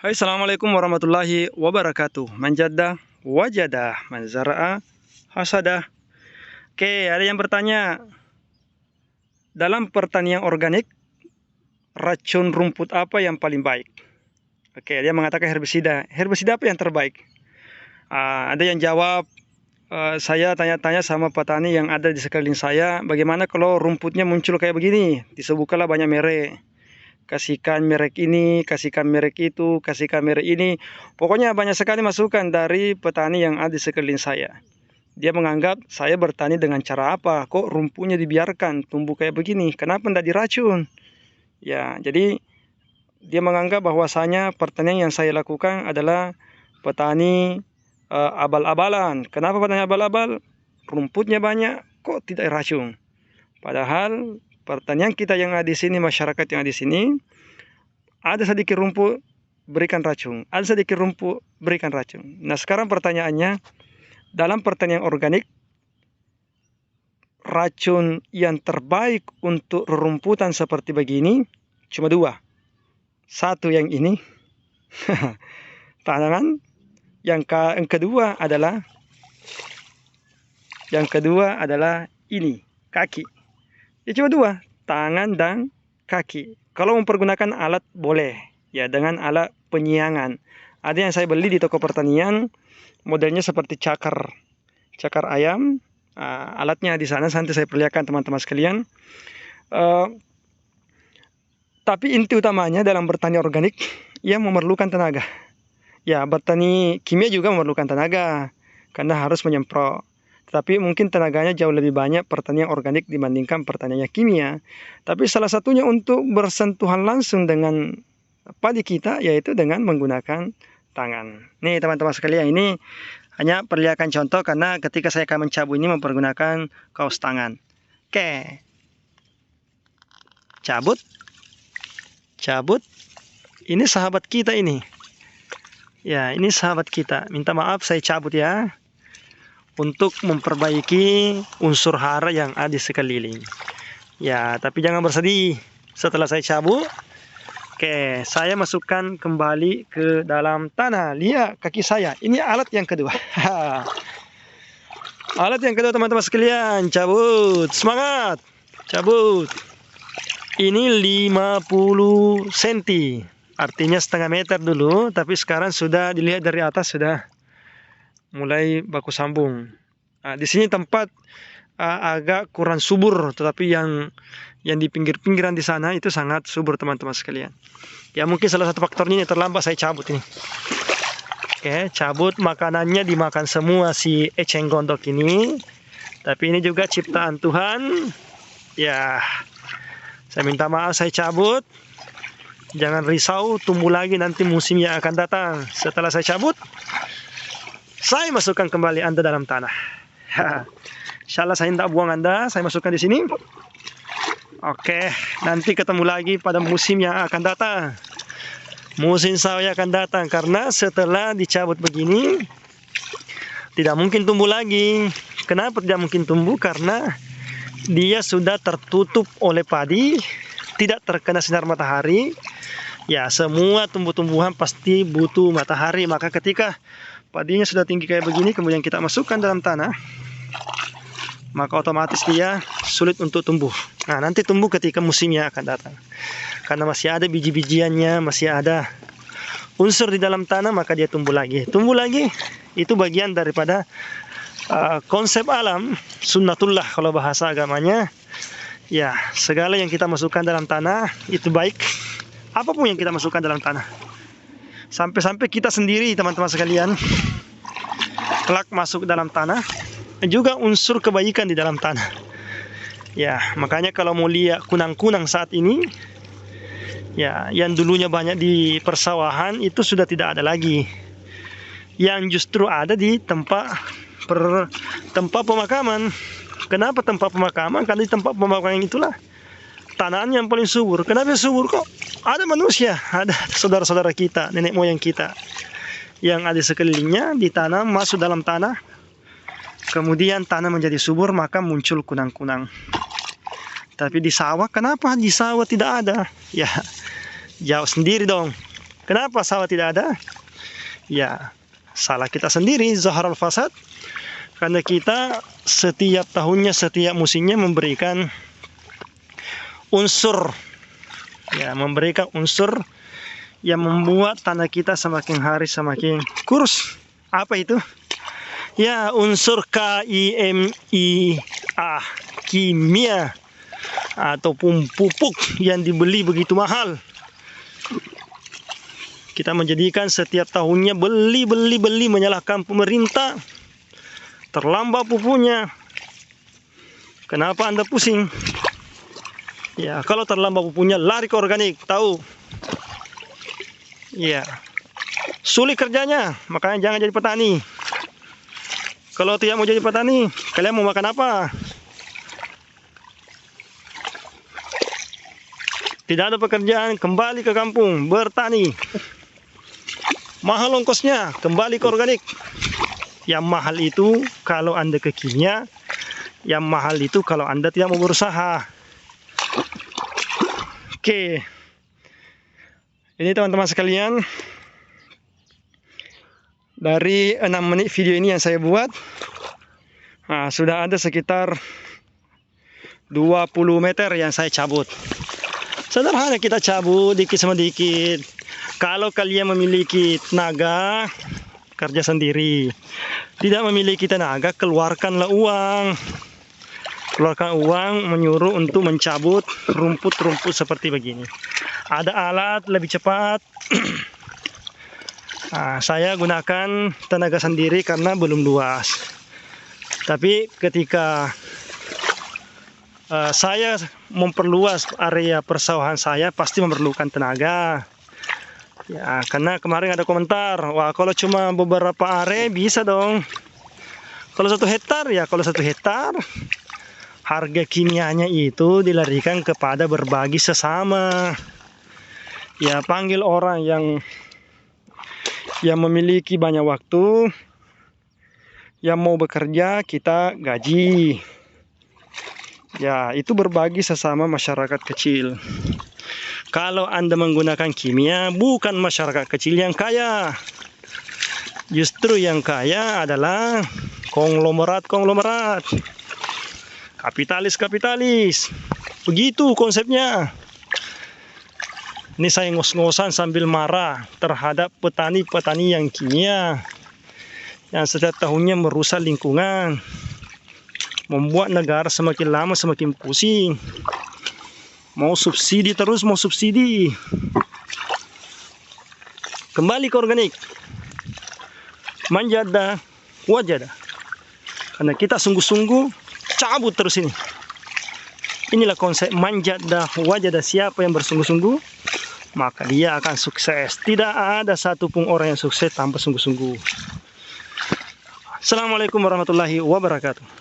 Hai, assalamualaikum warahmatullahi wabarakatuh. Manjadah, wajadah, manzara'a, hasadah. Oke, ada yang bertanya, dalam pertanian organik, racun rumput apa yang paling baik? Oke, dia mengatakan herbisida. Herbisida apa yang terbaik? Ada yang jawab, saya tanya-tanya sama petani yang ada di sekeliling saya, bagaimana kalau rumputnya muncul kayak begini? Disebutkanlah banyak merek. Kasihkan merek ini, kasihkan merek itu, kasihkan merek ini. Pokoknya banyak sekali masukan dari petani yang ada di sekeliling saya. Dia menganggap saya bertani dengan cara apa? Kok rumputnya dibiarkan tumbuh kayak begini? Kenapa tidak diracun? Ya, jadi dia menganggap bahwasanya pertanian yang saya lakukan adalah petani abal-abalan. Kenapa petani abal-abal? Rumputnya banyak, kok tidak racun? Padahal pertanian kita yang ada di sini, masyarakat yang ada di sini, ada sedikit rumput berikan racun, ada sedikit rumput berikan racun. Nah, sekarang pertanyaannya, dalam pertanian organik, racun yang terbaik untuk rerumputan seperti begini cuma dua. Satu yang ini, tangan. Yang kedua adalah ini, kaki. Ya cuma dua, tangan dan kaki. Kalau mempergunakan alat boleh, ya dengan alat penyiangan. Ada yang saya beli di toko pertanian, modelnya seperti cakar ayam. Alatnya di sana, nanti saya perlihatkan teman-teman sekalian. Tapi inti utamanya dalam bertani organik, ia memerlukan tenaga. Ya, bertani kimia juga memerlukan tenaga, karena harus menyemprot. Tapi mungkin tenaganya jauh lebih banyak pertanian organik dibandingkan pertanian kimia. Tapi salah satunya untuk bersentuhan langsung dengan padi kita, yaitu dengan menggunakan tangan. Nih teman-teman sekalian, ini hanya perlihatkan contoh karena ketika saya akan mencabut ini mempergunakan kaos tangan. Oke. Cabut. Ini sahabat kita ini. Ya, ini sahabat kita. Minta maaf saya cabut ya. Untuk memperbaiki unsur hara yang ada di sekeliling. Ya, tapi jangan bersedih. Setelah saya cabut, oke, saya masukkan kembali ke dalam tanah. Lihat kaki saya. Ini alat yang kedua. Alat yang kedua teman-teman sekalian. Cabut. Semangat. Cabut. Ini 50 cm. Artinya setengah meter dulu, tapi sekarang sudah dilihat dari atas sudah mulai baku sambung. Di sini tempat agak kurang subur, tetapi yang di pinggir-pinggiran di sana itu sangat subur teman-teman sekalian. Ya mungkin salah satu faktornya ini terlambat saya cabut ini. Oke, cabut, makanannya dimakan semua si eceng gondok ini. Tapi ini juga ciptaan Tuhan. Ya, saya minta maaf saya cabut. Jangan risau, tumbuh lagi nanti musim yang akan datang. Setelah saya cabut, saya masukkan kembali Anda dalam tanah. Insyaallah saya tidak buang Anda, saya masukkan di sini. Oke, nanti ketemu lagi pada musim yang akan datang. Musim sawah akan datang karena setelah dicabut begini tidak mungkin tumbuh lagi. Kenapa tidak mungkin tumbuh? Karena dia sudah tertutup oleh padi, tidak terkena sinar matahari. Ya, semua tumbuh-tumbuhan pasti butuh matahari. Maka ketika padinya sudah tinggi kayak begini, kemudian kita masukkan dalam tanah, maka otomatis dia sulit untuk tumbuh. Nah, nanti tumbuh ketika musimnya akan datang. Karena masih ada biji-bijiannya, masih ada unsur di dalam tanah, maka dia tumbuh lagi. Tumbuh lagi, itu bagian daripada konsep alam, sunnatullah kalau bahasa agamanya. Ya, segala yang kita masukkan dalam tanah, itu baik. Apapun yang kita masukkan dalam tanah. Sampai-sampai kita sendiri teman-teman sekalian kelak masuk dalam tanah, juga unsur kebaikan di dalam tanah. Ya, makanya kalau mau lihat kunang-kunang saat ini, ya, yang dulunya banyak di persawahan itu sudah tidak ada lagi. Yang justru ada di tempat pemakaman. Kenapa tempat pemakaman? Karena di tempat pemakaman itulah tanahnya yang paling subur. Kenapa subur kok? Ada manusia, ada saudara-saudara kita, nenek moyang kita yang ada sekelilingnya ditanam masuk dalam tanah. Kemudian tanah menjadi subur, maka muncul kunang-kunang. Tapi di sawah, kenapa di sawah tidak ada? Ya, jawab sendiri dong. Kenapa sawah tidak ada? Ya, salah kita sendiri, Zaharul Fasad. Karena kita setiap tahunnya, setiap musimnya memberikan unsur, ya, memberikan unsur yang membuat tanah kita semakin hari semakin kurus. Apa itu? Ya, unsur KIMIA, kimia, ataupun pupuk yang dibeli begitu mahal. Kita menjadikan setiap tahunnya beli menyalahkan pemerintah. Terlambat pupuknya. Kenapa Anda pusing? Ya, kalau terlambat pupuknya lari ke organik, tahu? Ya, sulit kerjanya, makanya jangan jadi petani. Kalau tidak mau jadi petani, kalian mau makan apa? Tidak ada pekerjaan, kembali ke kampung, bertani. Mahal ongkosnya, kembali ke organik. Yang mahal itu kalau Anda ke kimia, yang mahal itu kalau Anda tidak mau berusaha. Oke. Ini teman-teman sekalian, dari 6 menit video ini yang saya buat, nah, sudah ada sekitar 20 meter yang saya cabut. Sederhana kita cabut dikit sama dikit. Kalau kalian memiliki tenaga, kerja sendiri. Tidak memiliki tenaga, keluarkanlah uang. Keluarkan uang menyuruh untuk mencabut rumput-rumput seperti begini. Ada alat lebih cepat. Nah, saya gunakan tenaga sendiri karena belum luas. Tapi ketika saya memperluas area persawahan saya, pasti memerlukan tenaga. Ya, karena kemarin ada komentar, wah kalau cuma beberapa area bisa dong. Kalau 1 hektar, ya kalau 1 hektar, harga kimianya itu dilarikan kepada berbagi sesama. Ya, panggil orang yang memiliki banyak waktu, yang mau bekerja, kita gaji. Ya, itu berbagi sesama masyarakat kecil. Kalau Anda menggunakan kimia, bukan masyarakat kecil yang kaya. Justru yang kaya adalah konglomerat. Kapitalis. Begitu konsepnya. Ini saya ngos-ngosan sambil marah terhadap petani-petani yang kimia. Yang setiap tahunnya merusak lingkungan. Membuat negara semakin lama semakin pusing. Mau subsidi terus, mau subsidi. Kembali ke organik. Manjada, wajada. Karena kita sungguh-sungguh cabut terus ini. Inilah konsep manjada, wajada. Siapa yang bersungguh-sungguh, maka dia akan sukses. Tidak ada satupun orang yang sukses tanpa sungguh-sungguh. Assalamualaikum warahmatullahi wabarakatuh.